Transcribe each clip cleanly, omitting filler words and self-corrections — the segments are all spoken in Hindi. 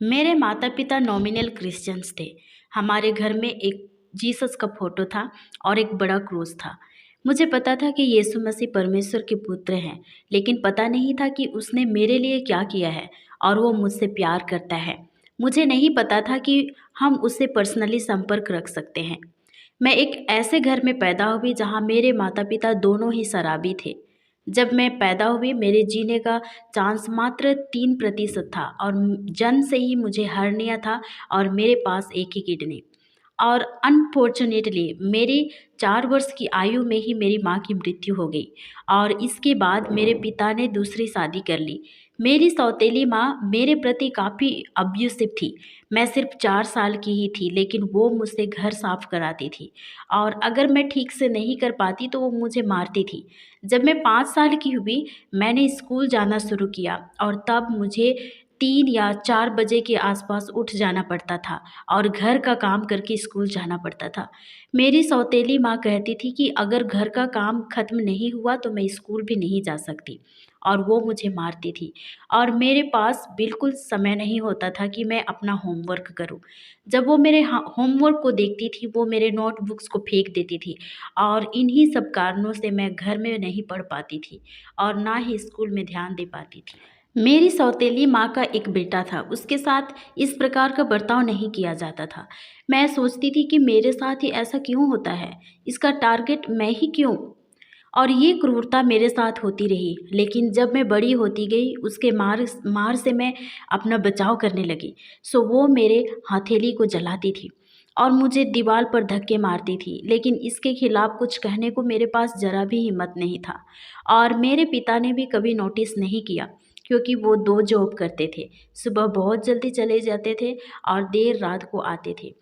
मेरे माता-पिता नॉमिनल क्रिश्चियंस थे। हमारे घर में एक जीसस का फ़ोटो था और एक बड़ा क्रूस था। मुझे पता था कि यीशु मसीह परमेश्वर के पुत्र हैं, लेकिन पता नहीं था कि उसने मेरे लिए क्या किया है और वो मुझसे प्यार करता है। मुझे नहीं पता था कि हम उससे पर्सनली संपर्क रख सकते हैं। मैं एक ऐसे घर में पैदा हुई जहाँ मेरे माता-पिता दोनों ही शराबी थे। जब मैं पैदा हुई मेरे जीने का चांस मात्र 3% था और जन्म से ही मुझे हर्निया था और मेरे पास एक ही किडनी। और अनफॉर्चुनेटली मेरी 4 वर्ष की आयु में ही मेरी माँ की मृत्यु हो गई और इसके बाद मेरे पिता ने दूसरी शादी कर ली। मेरी सौतेली माँ मेरे प्रति काफ़ी अब्यूसिव थी। मैं सिर्फ 4 साल की ही थी लेकिन वो मुझसे घर साफ़ कराती थी और अगर मैं ठीक से नहीं कर पाती तो वो मुझे मारती थी। जब मैं 5 साल की हुई मैंने स्कूल जाना शुरू किया और तब मुझे 3 या 4 बजे के आसपास उठ जाना पड़ता था और घर का काम करके स्कूल जाना पड़ता था। मेरी सौतेली माँ कहती थी कि अगर घर का काम ख़त्म नहीं हुआ तो मैं स्कूल भी नहीं जा सकती और वो मुझे मारती थी और मेरे पास बिल्कुल समय नहीं होता था कि मैं अपना होमवर्क करूँ। जब वो मेरे होमवर्क को देखती थी वो मेरे नोटबुक्स को फेंक देती थी और इन्हीं सब कारणों से मैं घर में नहीं पढ़ पाती थी और ना ही स्कूल में ध्यान दे पाती थी। मेरी सौतेली माँ का एक बेटा था, उसके साथ इस प्रकार का बर्ताव नहीं किया जाता था। मैं सोचती थी कि मेरे साथ ही ऐसा क्यों होता है? इसका टारगेट मैं ही क्यों? और ये क्रूरता मेरे साथ होती रही, लेकिन जब मैं बड़ी होती गई, उसके मार मार से मैं अपना बचाव करने लगी। सो वो मेरे हथेली को जलाती थी और मुझे दीवार पर धक्के मारती थी, लेकिन इसके खिलाफ कुछ कहने को मेरे पास ज़रा भी हिम्मत नहीं था और मेरे पिता ने भी कभी नोटिस नहीं किया क्योंकि वो 2 जॉब करते थे। सुबह बहुत जल्दी चले जाते थे और देर रात को आते थे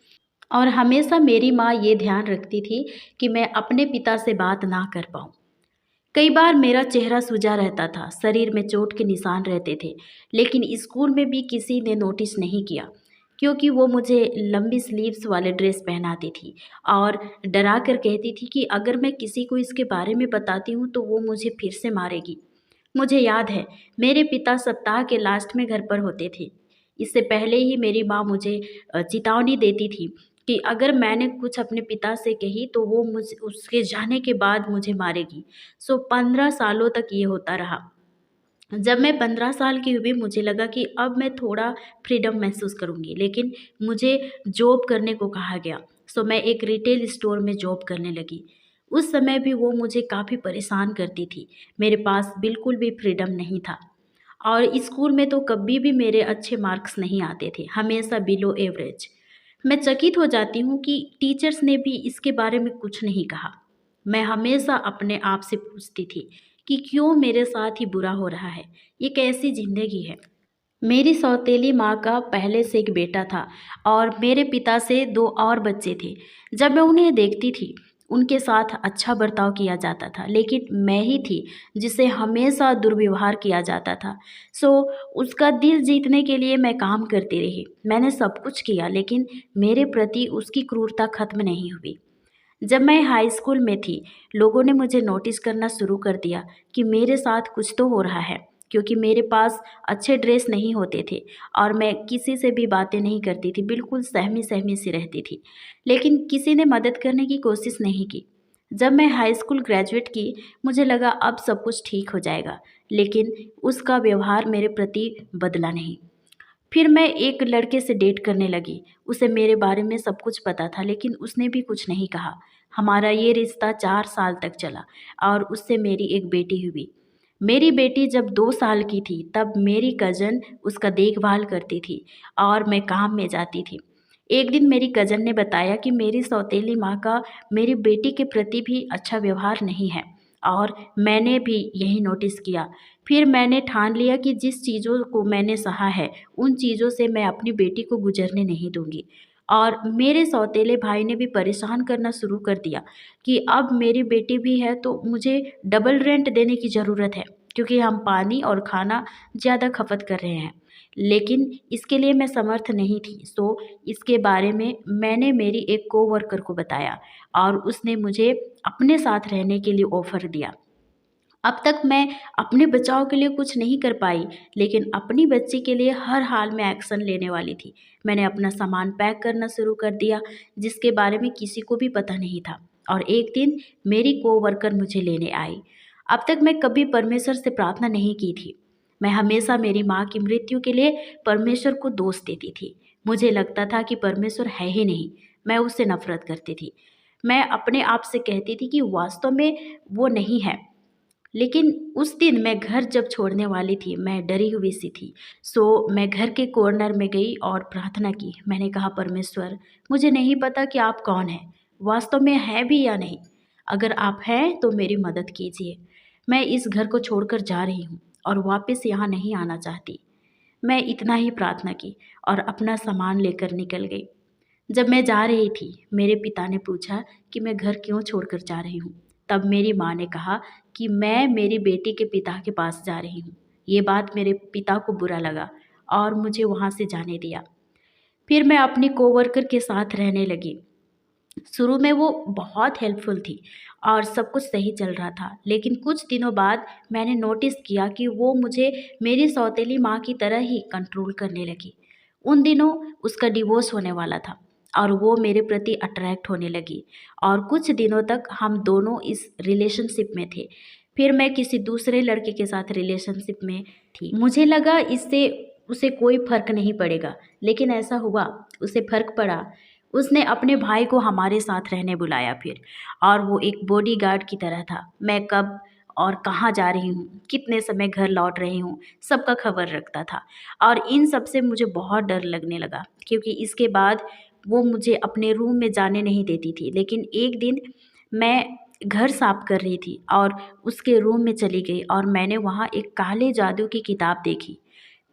और हमेशा मेरी माँ ये ध्यान रखती थी कि मैं अपने पिता से बात ना कर पाऊँ। कई बार मेरा चेहरा सूजा रहता था, शरीर में चोट के निशान रहते थे, लेकिन स्कूल में भी किसी ने नोटिस नहीं किया क्योंकि वो मुझे लंबी स्लीव्स वाले ड्रेस पहनाती थी और डरा कर कहती थी कि अगर मैं किसी को इसके बारे में बताती हूँ तो वो मुझे फिर से मारेगी। मुझे याद है मेरे पिता सप्ताह के लास्ट में घर पर होते थे। इससे पहले ही मेरी माँ मुझे चेतावनी देती थी कि अगर मैंने कुछ अपने पिता से कही तो वो मुझ उसके जाने के बाद मुझे मारेगी। सो 15 सालों तक ये होता रहा। जब मैं 15 साल की हुई मुझे लगा कि अब मैं थोड़ा फ्रीडम महसूस करूँगी, लेकिन मुझे जॉब करने को कहा गया। सो मैं एक रिटेल स्टोर में जॉब करने लगी। उस समय भी वो मुझे काफ़ी परेशान करती थी। मेरे पास बिल्कुल भी फ्रीडम नहीं था और स्कूल में तो कभी भी मेरे अच्छे मार्क्स नहीं आते थे, हमेशा बिलो एवरेज। मैं चकित हो जाती हूँ कि टीचर्स ने भी इसके बारे में कुछ नहीं कहा। मैं हमेशा अपने आप से पूछती थी कि क्यों मेरे साथ ही बुरा हो रहा है? ये कैसी ज़िंदगी है? मेरी सौतेली माँ का पहले से एक बेटा था और मेरे पिता से 2 और बच्चे थे। जब मैं उन्हें देखती थी, उनके साथ अच्छा बर्ताव किया जाता था, लेकिन मैं ही थी जिसे हमेशा दुर्व्यवहार किया जाता था। सो उसका दिल जीतने के लिए मैं काम करती रही। मैंने सब कुछ किया लेकिन मेरे प्रति उसकी क्रूरता खत्म नहीं हुई। जब मैं हाई स्कूल में थी, लोगों ने मुझे नोटिस करना शुरू कर दिया कि मेरे साथ कुछ तो हो रहा है क्योंकि मेरे पास अच्छे ड्रेस नहीं होते थे और मैं किसी से भी बातें नहीं करती थी, बिल्कुल सहमी-सहमी सी रहती थी। लेकिन किसी ने मदद करने की कोशिश नहीं की। जब मैं हाई स्कूल ग्रेजुएट की, मुझे लगा अब सब कुछ ठीक हो जाएगा, लेकिन उसका व्यवहार मेरे प्रति बदला नहीं। फिर मैं एक लड़के से डेट करने लगी। उसे मेरे बारे में सब कुछ पता था लेकिन उसने भी कुछ नहीं कहा। हमारा ये रिश्ता 4 साल तक चला और उससे मेरी एक बेटी हुई। मेरी बेटी जब 2 साल की थी तब मेरी कज़न उसका देखभाल करती थी और मैं काम में जाती थी। एक दिन मेरी कज़न ने बताया कि मेरी सौतेली माँ का मेरी बेटी के प्रति भी अच्छा व्यवहार नहीं है और मैंने भी यही नोटिस किया। फिर मैंने ठान लिया कि जिस चीज़ों को मैंने सहा है, उन चीज़ों से मैं अपनी बेटी को गुज़रने नहीं दूँगी। और मेरे सौतेले भाई ने भी परेशान करना शुरू कर दिया कि अब मेरी बेटी भी है तो मुझे डबल रेंट देने की ज़रूरत है, क्योंकि हम पानी और खाना ज़्यादा खपत कर रहे हैं। लेकिन इसके लिए मैं समर्थ नहीं थी, सो इसके बारे में मैंने मेरी एक कोवर्कर को बताया और उसने मुझे अपने साथ रहने के लिए ऑफ़र दिया। अब तक मैं अपने बचाव के लिए कुछ नहीं कर पाई, लेकिन अपनी बच्ची के लिए हर हाल में एक्शन लेने वाली थी। मैंने अपना सामान पैक करना शुरू कर दिया, जिसके बारे में किसी को भी पता नहीं था। और एक दिन मेरी कोवर्कर मुझे लेने आई। अब तक मैं कभी परमेश्वर से प्रार्थना नहीं की थी। मैं हमेशा मेरी माँ की मृत्यु के लिए परमेश्वर को दोष देती थी। मुझे लगता था कि परमेश्वर है ही नहीं। मैं उससे नफरत करती थी। मैं अपने आप से कहती थी कि वास्तव में वो नहीं है। लेकिन उस दिन मैं घर जब छोड़ने वाली थी, मैं डरी हुई सी थी। मैं घर के कॉर्नर में गई और प्रार्थना की। मैंने कहा, परमेश्वर, मुझे नहीं पता कि आप कौन हैं, वास्तव में हैं भी या नहीं। अगर आप हैं तो मेरी मदद कीजिए। मैं इस घर को छोड़कर जा रही हूँ और वापस यहाँ नहीं आना चाहती। मैं इतना ही प्रार्थना की और अपना सामान लेकर निकल गई। जब मैं जा रही थी, मेरे पिता ने पूछा कि मैं घर क्यों छोड़कर जा रही हूँ। तब मेरी माँ ने कहा कि मैं मेरी बेटी के पिता के पास जा रही हूँ। ये बात मेरे पिता को बुरा लगा और मुझे वहाँ से जाने दिया। फिर मैं अपनी कोवर्कर के साथ रहने लगी। शुरू में वो बहुत हेल्पफुल थी और सब कुछ सही चल रहा था, लेकिन कुछ दिनों बाद मैंने नोटिस किया कि वो मुझे मेरी सौतेली माँ की तरह ही कंट्रोल करने लगी। उन दिनों उसका डिवोर्स होने वाला था और वो मेरे प्रति अट्रैक्ट होने लगी और कुछ दिनों तक हम दोनों इस रिलेशनशिप में थे। फिर मैं किसी दूसरे लड़के के साथ रिलेशनशिप में थी। मुझे लगा इससे उसे कोई फ़र्क नहीं पड़ेगा, लेकिन ऐसा हुआ, उसे फ़र्क पड़ा। उसने अपने भाई को हमारे साथ रहने बुलाया फिर, और वो एक बॉडीगार्ड की तरह था। मैं कब और कहाँ जा रही हूँ, कितने समय घर लौट रही हूँ, सबका खबर रखता था। और इन सब से मुझे बहुत डर लगने लगा, क्योंकि इसके बाद वो मुझे अपने रूम में जाने नहीं देती थी। लेकिन एक दिन मैं घर साफ कर रही थी और उसके रूम में चली गई और मैंने वहाँ एक काले जादू की किताब देखी।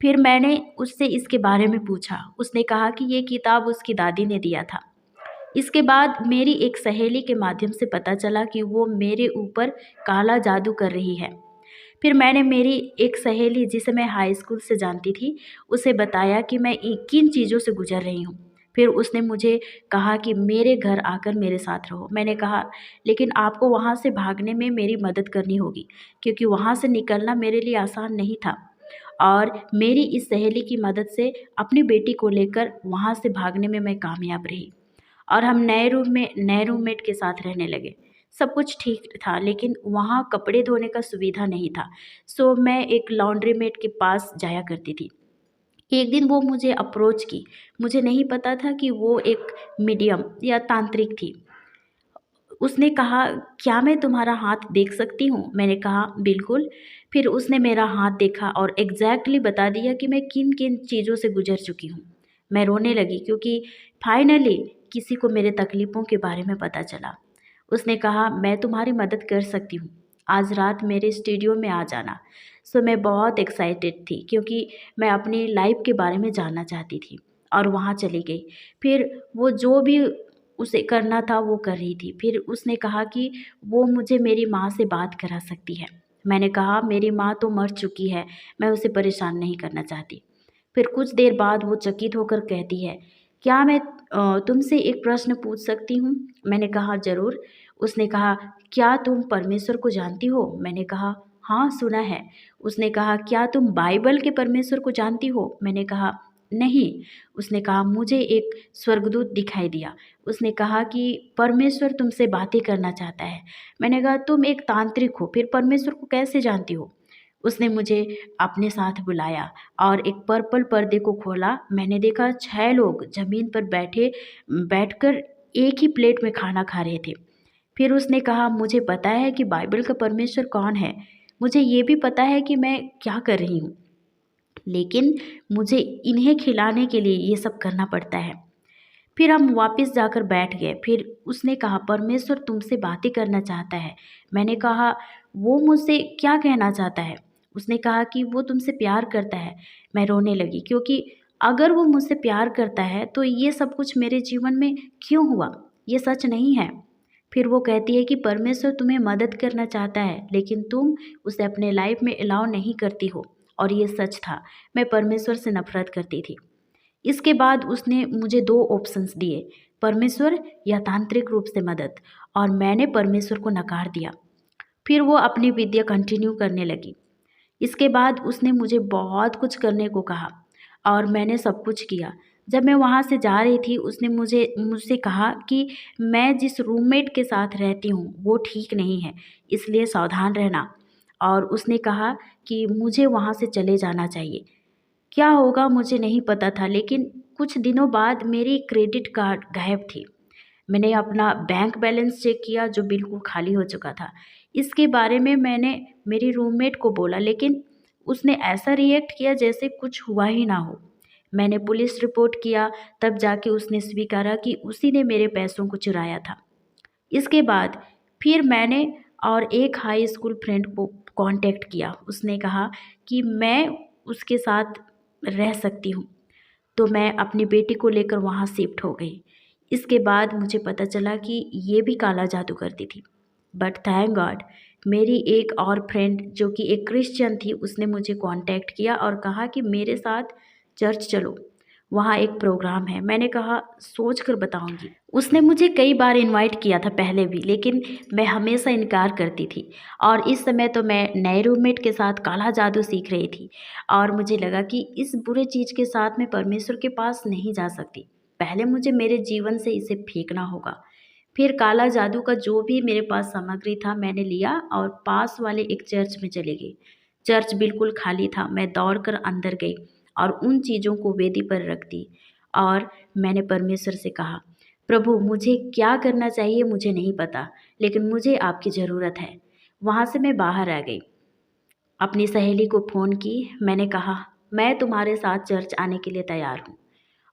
फिर मैंने उससे इसके बारे में पूछा। उसने कहा कि ये किताब उसकी दादी ने दिया था। इसके बाद मेरी एक सहेली के माध्यम से पता चला कि वो मेरे ऊपर काला जादू कर रही है। फिर मैंने मेरी एक सहेली, जिसे मैं हाई स्कूल से जानती थी, उसे बताया कि मैं किन चीज़ों से गुजर रही हूँ। फिर उसने मुझे कहा कि मेरे घर आकर मेरे साथ रहो। मैंने कहा, लेकिन आपको वहाँ से भागने में मेरी मदद करनी होगी, क्योंकि वहाँ से निकलना मेरे लिए आसान नहीं था। और मेरी इस सहेली की मदद से अपनी बेटी को लेकर वहाँ से भागने में मैं कामयाब रही और हम नए रूममेट के साथ रहने लगे। सब कुछ ठीक था, लेकिन वहाँ कपड़े धोने का सुविधा नहीं था। मैं एक लॉन्ड्री मेट के पास जाया करती थी। एक दिन वो मुझे अप्रोच की। मुझे नहीं पता था कि वो एक मीडियम या तांत्रिक थी। उसने कहा, क्या मैं तुम्हारा हाथ देख सकती हूँ? मैंने कहा, बिल्कुल। फिर उसने मेरा हाथ देखा और एग्जैक्टली बता दिया कि मैं किन किन चीज़ों से गुजर चुकी हूँ। मैं रोने लगी, क्योंकि फाइनली किसी को मेरे तकलीफ़ों के बारे में पता चला। उसने कहा, मैं तुम्हारी मदद कर सकती हूँ, आज रात मेरे स्टूडियो में आ जाना। मैं बहुत एक्साइटेड थी, क्योंकि मैं अपनी लाइफ के बारे में जानना चाहती थी, और वहाँ चली गई। फिर वो जो भी उसे करना था वो कर रही थी। फिर उसने कहा कि वो मुझे मेरी माँ से बात करा सकती है। मैंने कहा, मेरी माँ तो मर चुकी है, मैं उसे परेशान नहीं करना चाहती। फिर कुछ देर बाद वो चकित होकर कहती है, क्या मैं तुमसे एक प्रश्न पूछ सकती हूँ? मैंने कहा, ज़रूर। उसने कहा, क्या तुम परमेश्वर को जानती हो? मैंने कहा, हाँ, सुना है। उसने कहा, क्या तुम बाइबल के परमेश्वर को जानती हो? मैंने कहा, नहीं। उसने कहा, मुझे एक स्वर्गदूत दिखाई दिया। उसने कहा कि परमेश्वर तुमसे बातें करना चाहता है। मैंने कहा, तुम एक तांत्रिक हो, फिर परमेश्वर को कैसे जानती हो? उसने मुझे अपने साथ बुलाया और एक पर्पल पर्दे को खोला। मैंने देखा 6 लोग ज़मीन पर बैठकर एक ही प्लेट में खाना खा रहे थे। फिर उसने कहा, मुझे पता है कि बाइबल का परमेश्वर कौन है। मुझे ये भी पता है कि मैं क्या कर रही हूँ, लेकिन मुझे इन्हें खिलाने के लिए ये सब करना पड़ता है। फिर हम वापस जाकर बैठ गए। फिर उसने कहा, परमेश्वर तुमसे बातें करना चाहता है। मैंने कहा, वो मुझसे क्या कहना चाहता है? उसने कहा कि वो तुमसे प्यार करता है। मैं रोने लगी, क्योंकि अगर वो मुझसे प्यार करता है तो ये सब कुछ मेरे जीवन में क्यों हुआ? ये सच नहीं है। फिर वो कहती है कि परमेश्वर तुम्हें मदद करना चाहता है, लेकिन तुम उसे अपने लाइफ में अलाउ नहीं करती हो। और ये सच था, मैं परमेश्वर से नफरत करती थी। इसके बाद उसने मुझे 2 ऑप्शंस दिए, परमेश्वर या तांत्रिक रूप से मदद, और मैंने परमेश्वर को नकार दिया। फिर वो अपनी विद्या कंटिन्यू करने लगी। इसके बाद उसने मुझे बहुत कुछ करने को कहा और मैंने सब कुछ किया। जब मैं वहाँ से जा रही थी उसने मुझसे कहा कि मैं जिस रूममेट के साथ रहती हूँ वो ठीक नहीं है, इसलिए सावधान रहना। और उसने कहा कि मुझे वहाँ से चले जाना चाहिए। क्या होगा मुझे नहीं पता था, लेकिन कुछ दिनों बाद मेरी क्रेडिट कार्ड गायब थी। मैंने अपना बैंक बैलेंस चेक किया जो बिल्कुल खाली हो चुका था। इसके बारे में मैंने मेरी रूममेट को बोला, लेकिन उसने ऐसा रिएक्ट किया जैसे कुछ हुआ ही ना हो। मैंने पुलिस रिपोर्ट किया, तब जाके उसने स्वीकारा कि उसी ने मेरे पैसों को चुराया था। इसके बाद फिर मैंने और एक हाई स्कूल फ्रेंड को कांटेक्ट किया। उसने कहा कि मैं उसके साथ रह सकती हूँ, तो मैं अपनी बेटी को लेकर वहाँ शिफ्ट हो गई। इसके बाद मुझे पता चला कि ये भी काला जादू करती थी। बट थैंक गॉड, मेरी एक और फ्रेंड जो कि एक क्रिश्चियन थी उसने मुझे कांटेक्ट किया और कहा कि मेरे साथ चर्च चलो, वहाँ एक प्रोग्राम है। मैंने कहा सोच कर बताऊँगी। उसने मुझे कई बार इनवाइट किया था पहले भी, लेकिन मैं हमेशा इनकार करती थी। और इस समय तो मैं नए रूममेट के साथ काला जादू सीख रही थी और मुझे लगा कि इस बुरे चीज़ के साथ मैं परमेश्वर के पास नहीं जा सकती। पहले मुझे मेरे जीवन से इसे फेंकना होगा। फिर काला जादू का जो भी मेरे पास सामग्री था मैंने लिया और पास वाले एक चर्च में चली गई। चर्च बिल्कुल खाली था। मैं दौड़कर अंदर गई और उन चीज़ों को वेदी पर रख दी और मैंने परमेश्वर से कहा, प्रभु मुझे क्या करना चाहिए मुझे नहीं पता, लेकिन मुझे आपकी ज़रूरत है। वहाँ से मैं बाहर आ गई। अपनी सहेली को फ़ोन की। मैंने कहा मैं तुम्हारे साथ चर्च आने के लिए तैयार हूँ।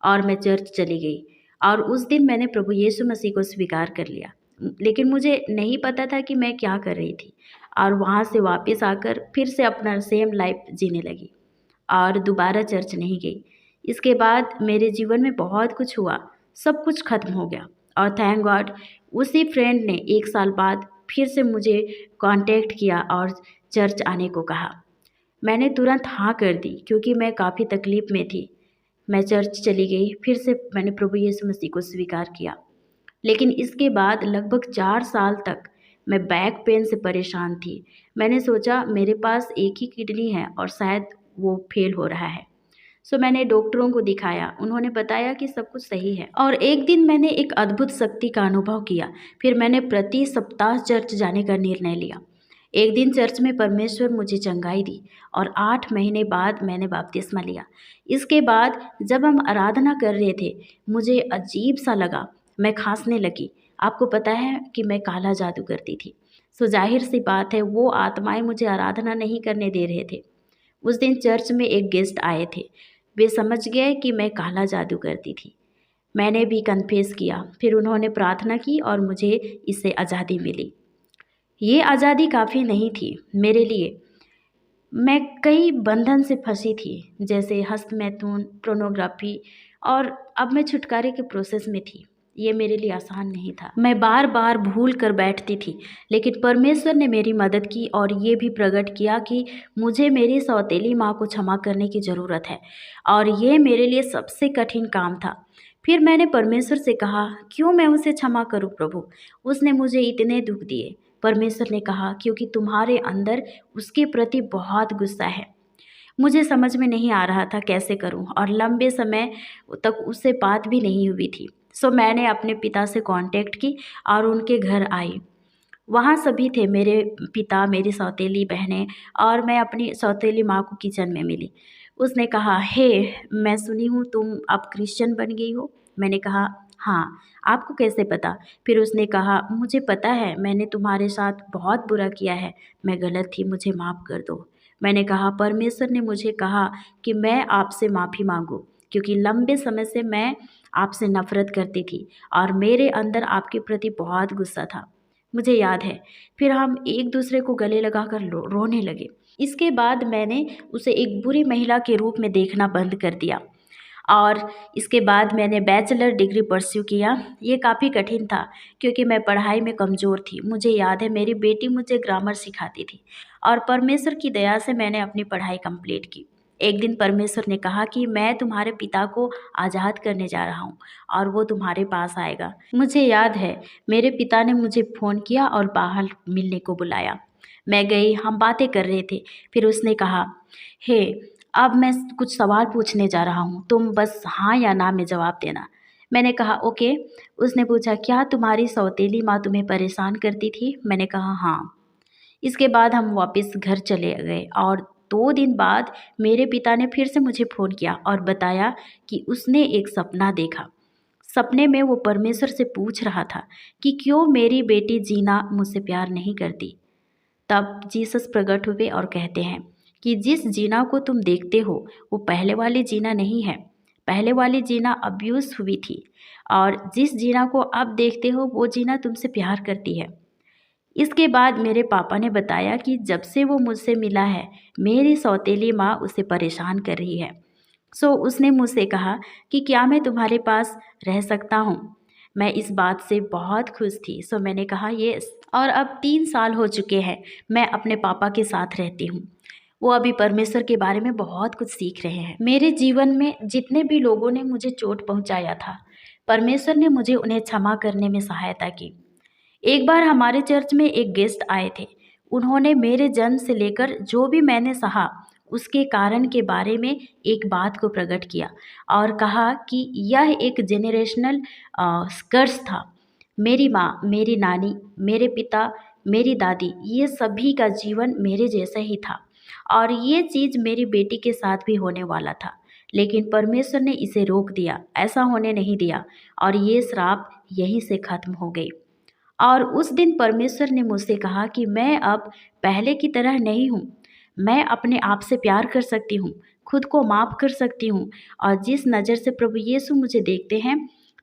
और मैं चर्च चली गई और उस दिन मैंने प्रभु यीशु मसीह को स्वीकार कर लिया। लेकिन मुझे नहीं पता था कि मैं क्या कर रही थी। और वहाँ से वापस आकर फिर से अपना सेम लाइफ जीने लगी और दोबारा चर्च नहीं गई। इसके बाद मेरे जीवन में बहुत कुछ हुआ, सब कुछ खत्म हो गया। और थैंक गॉड उसी फ्रेंड ने 1 साल बाद फिर से मुझे कांटेक्ट किया और चर्च आने को कहा। मैंने तुरंत हाँ कर दी क्योंकि मैं काफ़ी तकलीफ़ में थी। मैं चर्च चली गई, फिर से मैंने प्रभु यीशु मसीह को स्वीकार किया। लेकिन इसके बाद लगभग 4 साल तक मैं बैक पेन से परेशान थी। मैंने सोचा मेरे पास एक ही किडनी है और शायद वो फेल हो रहा है। सो मैंने डॉक्टरों को दिखाया, उन्होंने बताया कि सब कुछ सही है। और एक दिन मैंने एक अद्भुत शक्ति का अनुभव किया। फिर मैंने प्रति सप्ताह चर्च जाने का निर्णय लिया। एक दिन चर्च में परमेश्वर मुझे चंगाई दी और 8 महीने बाद मैंने बपतिस्मा लिया। इसके बाद जब हम आराधना कर रहे थे मुझे अजीब सा लगा, मैं खांसने लगी। आपको पता है कि मैं काला जादू करती थी। सो जाहिर सी बात है वो आत्माएं मुझे आराधना नहीं करने दे रहे थे। उस दिन चर्च में एक गेस्ट आए थे। वे समझ गए कि मैं काला जादू करती थी। मैंने भी कन्फेस किया। फिर उन्होंने प्रार्थना की और मुझे इससे आज़ादी मिली। ये आज़ादी काफ़ी नहीं थी मेरे लिए। मैं कई बंधन से फंसी थी, जैसे हस्तमैथुन, पोर्नोग्राफी, और अब मैं छुटकारे के प्रोसेस में थी। ये मेरे लिए आसान नहीं था। मैं बार बार भूल कर बैठती थी, लेकिन परमेश्वर ने मेरी मदद की और ये भी प्रकट किया कि मुझे मेरी सौतेली माँ को क्षमा करने की ज़रूरत है, और ये मेरे लिए सबसे कठिन काम था। फिर मैंने परमेश्वर से कहा, क्यों मैं उसे क्षमा करूं प्रभु? उसने मुझे इतने दुख दिए। परमेश्वर ने कहा, क्योंकि तुम्हारे अंदर उसके प्रति बहुत गुस्सा है। मुझे समझ में नहीं आ रहा था कैसे करूं, और लंबे समय तक उससे बात भी नहीं हुई थी। सो मैंने अपने पिता से कांटेक्ट की और उनके घर आई। वहाँ सभी थे, मेरे पिता, मेरी सौतेली बहनें, और मैं अपनी सौतेली माँ को किचन में मिली। उसने कहा, हे, मैं सुनी हूँ तुम अब क्रिश्चियन बन गई हो। मैंने कहा, हाँ, आपको कैसे पता? फिर उसने कहा, मुझे पता है मैंने तुम्हारे साथ बहुत बुरा किया है, मैं गलत थी, मुझे माफ़ कर दो। मैंने कहा, परमेश्वर ने मुझे कहा कि मैं आपसे माफ़ी मांगूं, क्योंकि लंबे समय से मैं आपसे नफ़रत करती थी और मेरे अंदर आपके प्रति बहुत गुस्सा था। मुझे याद है। फिर हम एक दूसरे को गले लगाकर रोने लगे। इसके बाद मैंने उसे एक बुरी महिला के रूप में देखना बंद कर दिया और इसके बाद मैंने बैचलर डिग्री परस्यू किया। ये काफ़ी कठिन था क्योंकि मैं पढ़ाई में कमज़ोर थी। मुझे याद है मेरी बेटी मुझे ग्रामर सिखाती थी और परमेश्वर की दया से मैंने अपनी पढ़ाई कंप्लीट की। एक दिन परमेश्वर ने कहा कि मैं तुम्हारे पिता को आज़ाद करने जा रहा हूँ और वो तुम्हारे पास आएगा। मुझे याद है मेरे पिता ने मुझे फ़ोन किया और बाहर मिलने को बुलाया। मैं गई, हम बातें कर रहे थे। फिर उसने कहा, हे, अब मैं कुछ सवाल पूछने जा रहा हूँ, तुम बस हाँ या ना में जवाब देना। मैंने कहा ओके। उसने पूछा, क्या तुम्हारी सौतेली माँ तुम्हें परेशान करती थी? मैंने कहा हाँ। इसके बाद हम वापस घर चले गए और 2 दिन बाद मेरे पिता ने फिर से मुझे फ़ोन किया और बताया कि उसने एक सपना देखा। सपने में वो परमेश्वर से पूछ रहा था कि क्यों मेरी बेटी जीना मुझसे प्यार नहीं करती। तब जीसस प्रकट हुए और कहते हैं कि जिस जीना को तुम देखते हो वो पहले वाली जीना नहीं है। पहले वाली जीना अब्यूज़ हुई थी और जिस जीना को अब देखते हो वो जीना तुमसे प्यार करती है। इसके बाद मेरे पापा ने बताया कि जब से वो मुझसे मिला है, मेरी सौतेली माँ उसे परेशान कर रही है। सो उसने मुझसे कहा कि क्या मैं तुम्हारे पास रह सकता हूँ? मैं इस बात से बहुत खुश थी। सो मैंने कहा यस। और अब 3 साल हो चुके हैं, मैं अपने पापा के साथ रहती हूँ। वो अभी परमेश्वर के बारे में बहुत कुछ सीख रहे हैं। मेरे जीवन में जितने भी लोगों ने मुझे चोट पहुँचाया था, परमेश्वर ने मुझे उन्हें क्षमा करने में सहायता की। एक बार हमारे चर्च में एक गेस्ट आए थे। उन्होंने मेरे जन्म से लेकर जो भी मैंने सहा उसके कारण के बारे में एक बात को प्रकट किया और कहा कि यह एक जेनरेशनल कर्स था। मेरी माँ, मेरी नानी, मेरे पिता, मेरी दादी, ये सभी का जीवन मेरे जैसा ही था और ये चीज़ मेरी बेटी के साथ भी होने वाला था। लेकिन परमेश्वर ने इसे रोक दिया, ऐसा होने नहीं दिया और ये श्राप यहीं से ख़त्म हो गई। और उस दिन परमेश्वर ने मुझसे कहा कि मैं अब पहले की तरह नहीं हूँ। मैं अपने आप से प्यार कर सकती हूँ, खुद को माफ़ कर सकती हूँ और जिस नज़र से प्रभु यीशु मुझे देखते हैं,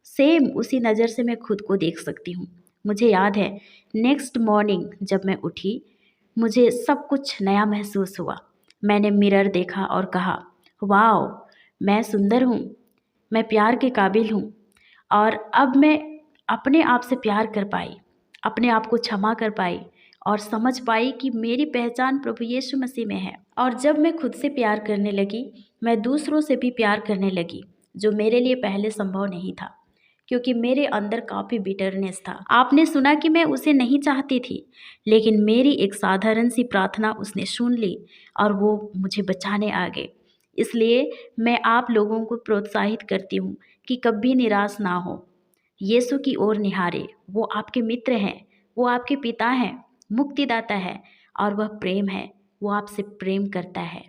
सेम उसी नज़र से मैं खुद को देख सकती हूँ। मुझे याद है नेक्स्ट मॉर्निंग जब मैं उठी, मुझे सब कुछ नया महसूस हुआ। मैंने मिरर देखा और कहा, वाओ! मैं सुंदर हूँ, मैं प्यार के काबिल हूँ। और अब मैं अपने आप से प्यार कर पाई, अपने आप को क्षमा कर पाई और समझ पाई कि मेरी पहचान प्रभु यीशु मसीह में है। और जब मैं खुद से प्यार करने लगी, मैं दूसरों से भी प्यार करने लगी, जो मेरे लिए पहले संभव नहीं था, क्योंकि मेरे अंदर काफ़ी बिटरनेस था। आपने सुना कि मैं उसे नहीं चाहती थी, लेकिन मेरी एक साधारण सी प्रार्थना उसने सुन ली और वो मुझे बचाने आ गए। इसलिए मैं आप लोगों को प्रोत्साहित करती हूँ कि कभी निराश ना हो। यीशु की ओर निहारे, वो आपके मित्र हैं, वो आपके पिता हैं, मुक्तिदाता है और वह प्रेम है, वो आपसे प्रेम करता है।